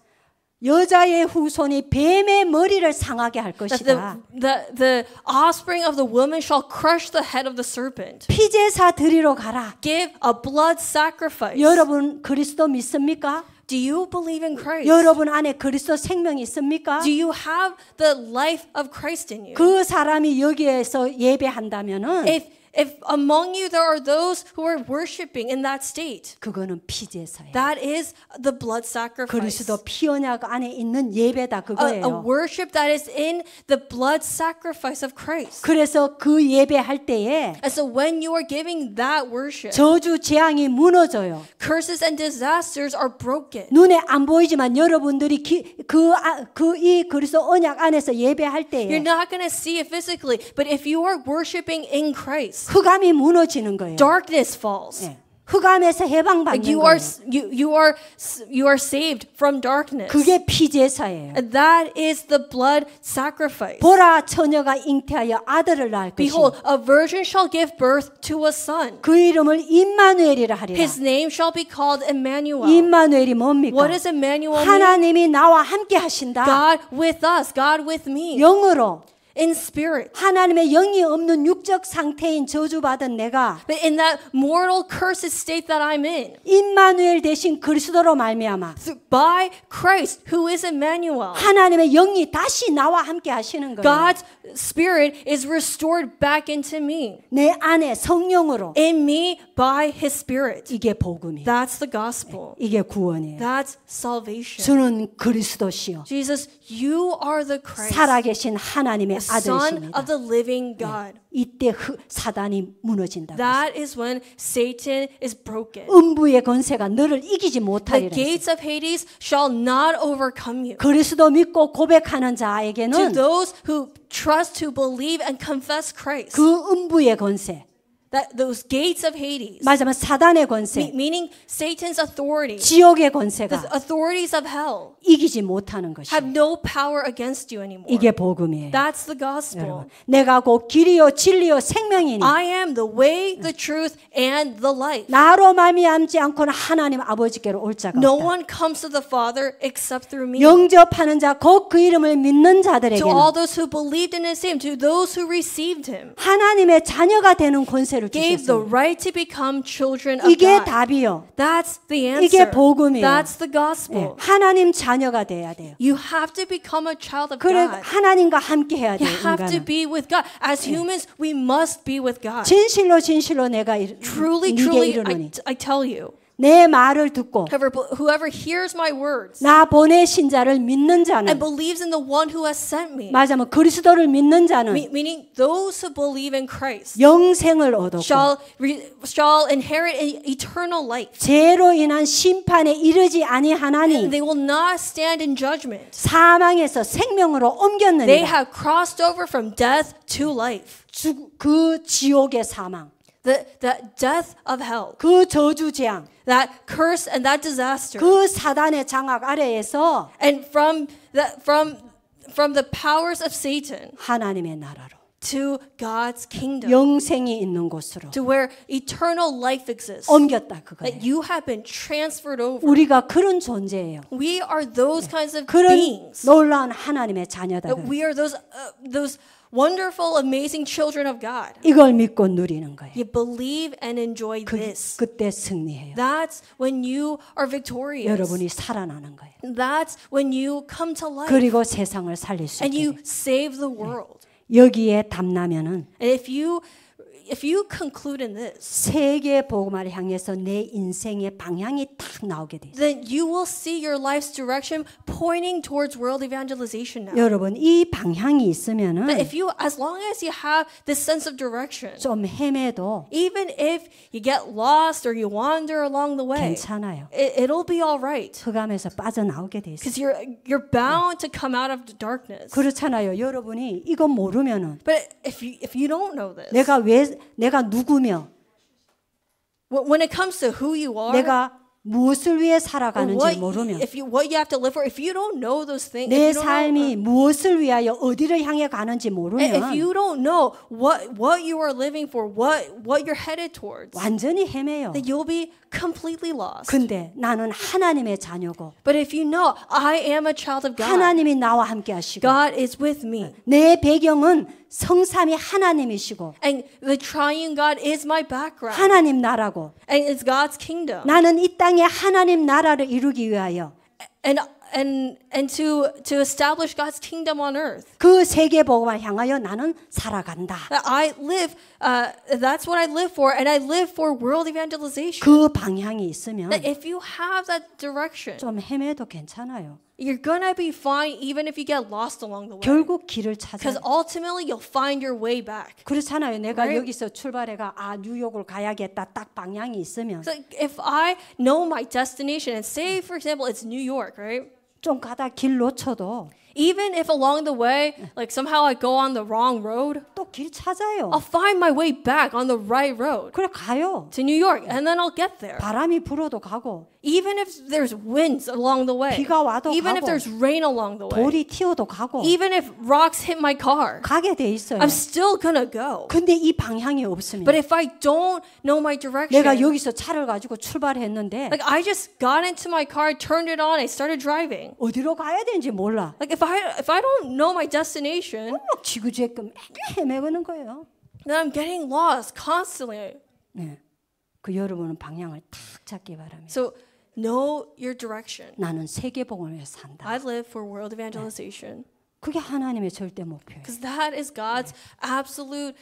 Speaker 1: 여자의 후손이 뱀의 머리를 상하게 할
Speaker 2: That
Speaker 1: 것이다.
Speaker 2: the offspring of the woman shall crush the head of the serpent.
Speaker 1: 피제사 드리러 가라.
Speaker 2: Give a blood sacrifice.
Speaker 1: 여러분 그리스도 믿습니까?
Speaker 2: Do you believe in Christ?
Speaker 1: 여러분 안에 그리스도 생명이 있습니까?
Speaker 2: Do you have the life of Christ in you?
Speaker 1: 그 사람이 여기에서 예배한다면은
Speaker 2: If among you there are those who are worshiping in that state,
Speaker 1: 그거는 피제사예요.
Speaker 2: that is the blood sacrifice.
Speaker 1: 그리스도 피 언약 안에 있는 예배다
Speaker 2: A
Speaker 1: 그거예요.
Speaker 2: worship that is in the blood sacrifice of Christ.
Speaker 1: 그래서 그 예배할 때에
Speaker 2: And so when you are giving that worship,
Speaker 1: 저주 재앙이 무너져요.
Speaker 2: curses and disasters are broken.
Speaker 1: 눈에 안 보이지만 여러분들이 이 그리스도 언약 안에서 예배할 때에
Speaker 2: You're not going to see it physically, but if you are worshiping in Christ,
Speaker 1: 흑암이 무너지는 거예요.
Speaker 2: darkness falls.
Speaker 1: 예. 흑암에서 해방받는
Speaker 2: You
Speaker 1: 거예요.
Speaker 2: are saved from darkness.
Speaker 1: 그게 피제사예요.
Speaker 2: And that is the blood sacrifice.
Speaker 1: 보라 처녀가 잉태하여 아들을 낳을 것이요.
Speaker 2: Behold, a virgin shall give birth to a son.
Speaker 1: 그 이름을 임마누엘이라 하리라.
Speaker 2: His name shall be called Emmanuel.
Speaker 1: 임마누엘이 뭡니까?
Speaker 2: What does Emmanuel mean?
Speaker 1: 하나님이 나와 함께 하신다.
Speaker 2: God with us, God with me.
Speaker 1: 영으로
Speaker 2: In spirit.
Speaker 1: 하나님의 영이 없는 육적 상태인 저주받은 내가
Speaker 2: But in that mortal cursed state that I'm in,
Speaker 1: 임마누엘 대신 그리스도로 말미암아
Speaker 2: by Christ, who is Emmanuel,
Speaker 1: 하나님의 영이 다시 나와 함께 하시는 거예요.
Speaker 2: God's spirit is restored back into me.
Speaker 1: 내 안에 성령으로
Speaker 2: In me by his spirit.
Speaker 1: 이게 복음이에요.
Speaker 2: That's the gospel.
Speaker 1: 이게 구원이에요.
Speaker 2: That's salvation.
Speaker 1: 주는 그리스도시요.
Speaker 2: Jesus, you are the Christ,
Speaker 1: 살아계신 하나님의
Speaker 2: the Son
Speaker 1: 아들이십니다.
Speaker 2: of the living God.
Speaker 1: 이때 사단이 무너진다.
Speaker 2: That is when Satan is broken.
Speaker 1: 음부의 권세가 너를 이기지
Speaker 2: The
Speaker 1: 못하리라.
Speaker 2: gates of Hades shall not overcome you.
Speaker 1: 그리스도 믿고 고백하는
Speaker 2: To
Speaker 1: 자에게는
Speaker 2: those who trust, who believe, and confess Christ,
Speaker 1: 그 음부의 권세,
Speaker 2: that those gates of Hades,
Speaker 1: 말하자면 사단의 권세,
Speaker 2: meaning Satan's authority,
Speaker 1: 지옥의
Speaker 2: the
Speaker 1: 권세가
Speaker 2: authorities of hell,
Speaker 1: 이기지 못하는 것이에요.
Speaker 2: have no power against you anymore.
Speaker 1: 이게 복음이에요.
Speaker 2: That's the gospel.
Speaker 1: 내가 곧 길이요 진리요 생명이니
Speaker 2: I am the way, the truth, and the life.
Speaker 1: 나로 말미암지 않고는 하나님 아버지께로 올 자가
Speaker 2: No
Speaker 1: 없다.
Speaker 2: one comes to the Father except through me.
Speaker 1: 영접하는 자 곧 그 이름을 믿는
Speaker 2: To all
Speaker 1: 자들에게는
Speaker 2: those who believed in His name, to those who received Him,
Speaker 1: 하나님의 자녀가 되는 권세를
Speaker 2: gave the
Speaker 1: 주셨어요.
Speaker 2: right to become children of
Speaker 1: 이게
Speaker 2: God.
Speaker 1: 답이요.
Speaker 2: That's the
Speaker 1: 이게
Speaker 2: answer.
Speaker 1: 복음이에요.
Speaker 2: That's the
Speaker 1: 예,
Speaker 2: gospel.
Speaker 1: 하나님 자녀가 돼야 돼요.
Speaker 2: You have to become a child of
Speaker 1: 그래
Speaker 2: God.
Speaker 1: 하나님과 함께 해야
Speaker 2: You
Speaker 1: 돼요.
Speaker 2: have to
Speaker 1: 인간은.
Speaker 2: be with God. As humans, we must be with God.
Speaker 1: 진실로 진실로 내가
Speaker 2: Truly,
Speaker 1: 네게
Speaker 2: truly,
Speaker 1: 이르노니
Speaker 2: I tell you,
Speaker 1: 내 말을 듣고
Speaker 2: whoever hears my words
Speaker 1: 나 보내신 자를 믿는
Speaker 2: and
Speaker 1: 자는
Speaker 2: believes in the one who has sent me,
Speaker 1: 말하자면 그리스도를 믿는 자는
Speaker 2: meaning those who believe in Christ,
Speaker 1: 영생을 얻었고
Speaker 2: shall inherit eternal life.
Speaker 1: 죄로 인한 심판에 이르지
Speaker 2: And
Speaker 1: 아니하나니
Speaker 2: they will not stand in judgment.
Speaker 1: 사망에서 생명으로
Speaker 2: They
Speaker 1: 옮겼느니라.
Speaker 2: have crossed over from death to life.
Speaker 1: 그 지옥의 사망,
Speaker 2: The death of hell,
Speaker 1: 그 저주 재앙,
Speaker 2: that curse and that disaster,
Speaker 1: 그 사단의 장악 아래에서
Speaker 2: and from the powers of Satan
Speaker 1: 하나님의 나라로
Speaker 2: to God's kingdom,
Speaker 1: 영생이 있는 곳으로
Speaker 2: to where eternal life exists,
Speaker 1: 옮겼다
Speaker 2: that
Speaker 1: 그거예요.
Speaker 2: you have been transferred over.
Speaker 1: 우리가 그런 존재예요.
Speaker 2: We are those kinds of
Speaker 1: 그런
Speaker 2: beings.
Speaker 1: 놀라운 하나님의 자녀들.
Speaker 2: That we are those wonderful, amazing children of God.
Speaker 1: 이걸 믿고 누리는 거예요.
Speaker 2: You believe and enjoy this.
Speaker 1: 그때 승리해요.
Speaker 2: That's when you are victorious.
Speaker 1: 여러분이 살아나는 거예요.
Speaker 2: That's when you come to life
Speaker 1: 그리고 세상을 살릴 수
Speaker 2: and
Speaker 1: 있게
Speaker 2: you
Speaker 1: 돼요.
Speaker 2: save the world.
Speaker 1: 여기에 담나면은
Speaker 2: And if you conclude in this,
Speaker 1: 세계 복음화를 향해서 내 인생의 방향이 딱 나오게 돼요.
Speaker 2: then you will see your life's direction pointing towards world evangelization now.
Speaker 1: 여러분 이 방향이 있으면은
Speaker 2: But as long as you have this sense of direction,
Speaker 1: 좀 헤매도
Speaker 2: even if you get lost or you wander along the way,
Speaker 1: 괜찮아요.
Speaker 2: it'll be all right.
Speaker 1: 흑암에서 빠져나오게 돼 있어요.
Speaker 2: Because you're bound to come out of the darkness.
Speaker 1: 그렇잖아요. 여러분이 이거 모르면은
Speaker 2: But if you don't know this,
Speaker 1: 내가 누구며
Speaker 2: When it comes to who you are,
Speaker 1: 내가 무엇을 위해
Speaker 2: or
Speaker 1: 살아가는지 모르면
Speaker 2: what you have to live for, if you don't know those things,
Speaker 1: 내
Speaker 2: if you don't
Speaker 1: 삶이 무엇을 위하여 어디를 향해 가는지
Speaker 2: if
Speaker 1: 모르면
Speaker 2: you don't know what you are living for, what you're headed towards,
Speaker 1: 완전히 헤매요.
Speaker 2: then you'll be completely lost.
Speaker 1: 근데 나는 하나님의 자녀고
Speaker 2: But if you know I am a child of God,
Speaker 1: 하나님이 나와 함께 하시고
Speaker 2: God is with me,
Speaker 1: 내 배경은 성삼위 하나님이시고
Speaker 2: and the triune God is my background,
Speaker 1: 하나님 나라고
Speaker 2: and it's God's kingdom,
Speaker 1: 나는 이 땅에 하나님 나라를 이루기 위하여
Speaker 2: and to establish God's kingdom on earth.
Speaker 1: 그 세계 복음을 향하여 나는 살아간다.
Speaker 2: That I live, that's what I live for, and I live for world evangelization.
Speaker 1: 그 방향이 있으면
Speaker 2: That if you have that direction,
Speaker 1: 좀 헤매도 괜찮아요.
Speaker 2: you're gonna be fine even if you get lost along the way.
Speaker 1: 결국 길을
Speaker 2: Because
Speaker 1: 찾아요.
Speaker 2: ultimately you'll find your way back.
Speaker 1: 그렇잖아요. 내가
Speaker 2: Right?
Speaker 1: 여기서 출발해가 뉴욕을 가야겠다. 딱 방향이 있으면
Speaker 2: So if I know my destination, and say for example it's New York, right?
Speaker 1: 좀 가다 길 놓쳐도
Speaker 2: Even if along the way, like somehow I go on the wrong road,
Speaker 1: 또 길 찾아요.
Speaker 2: I'll find my way back on the right road
Speaker 1: 그래 가요.
Speaker 2: to New York, and then I'll get there.
Speaker 1: 바람이 불어도 가고
Speaker 2: Even if there's winds along the way,
Speaker 1: 비가 와도
Speaker 2: even if
Speaker 1: 가고,
Speaker 2: there's rain along the way,
Speaker 1: 돌이 튀어도 가고
Speaker 2: even if rocks hit my car,
Speaker 1: 가게 돼 있어요.
Speaker 2: I'm still gonna go.
Speaker 1: 근데 이 방향이 없으면
Speaker 2: But if I don't know my direction,
Speaker 1: 내가 여기서 차를 가지고 출발했는데
Speaker 2: like I just got into my car, turned it on, I started driving.
Speaker 1: 어디로 가야 되는지 몰라.
Speaker 2: Like if I don't know my destination,
Speaker 1: 막 지구지금 헤매고는 거예요.
Speaker 2: then I'm getting lost constantly.
Speaker 1: 네. 그 여러분은 방향을 탁 잡기 바랍니다.
Speaker 2: So know your direction.
Speaker 1: 나는 세계복음을 위해 산다.
Speaker 2: I live for world evangelization
Speaker 1: 그게 하나님의 절대 목표예요.
Speaker 2: because that is God's absolute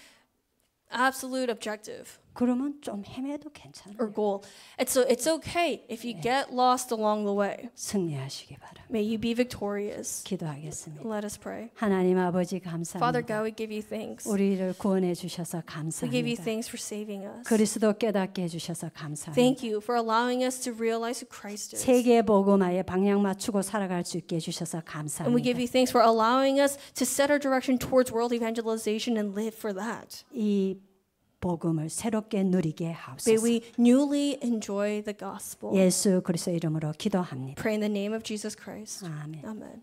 Speaker 2: objective
Speaker 1: 그러면 좀 헤매도 괜찮아요.
Speaker 2: or goal. And so it's okay if you get lost along the way.
Speaker 1: 승리하시기 바랍니다.
Speaker 2: May you be victorious.
Speaker 1: 기도하겠습니다.
Speaker 2: Let us pray.
Speaker 1: 하나님 아버지
Speaker 2: Father
Speaker 1: 감사합니다.
Speaker 2: God, we give you thanks.
Speaker 1: 우리를 구원해 주셔서
Speaker 2: We give you
Speaker 1: 감사합니다.
Speaker 2: thanks for saving us.
Speaker 1: 그리스도 깨닫게 해주셔서 감사합니다.
Speaker 2: Thank you for allowing us to realize who Christ is.
Speaker 1: 세계 복음화에 방향 맞추고 살아갈 수 있게 해주셔서
Speaker 2: And we give
Speaker 1: 감사합니다.
Speaker 2: you thanks for allowing us to set our direction towards world evangelization and live for that.
Speaker 1: 이 복음을 새롭게 누리게
Speaker 2: May
Speaker 1: 하옵소서.
Speaker 2: we newly enjoy the gospel.
Speaker 1: 예수 그리스도 이름으로 기도합니다.
Speaker 2: Pray in the name of Jesus Christ.
Speaker 1: 아멘.
Speaker 2: Amen.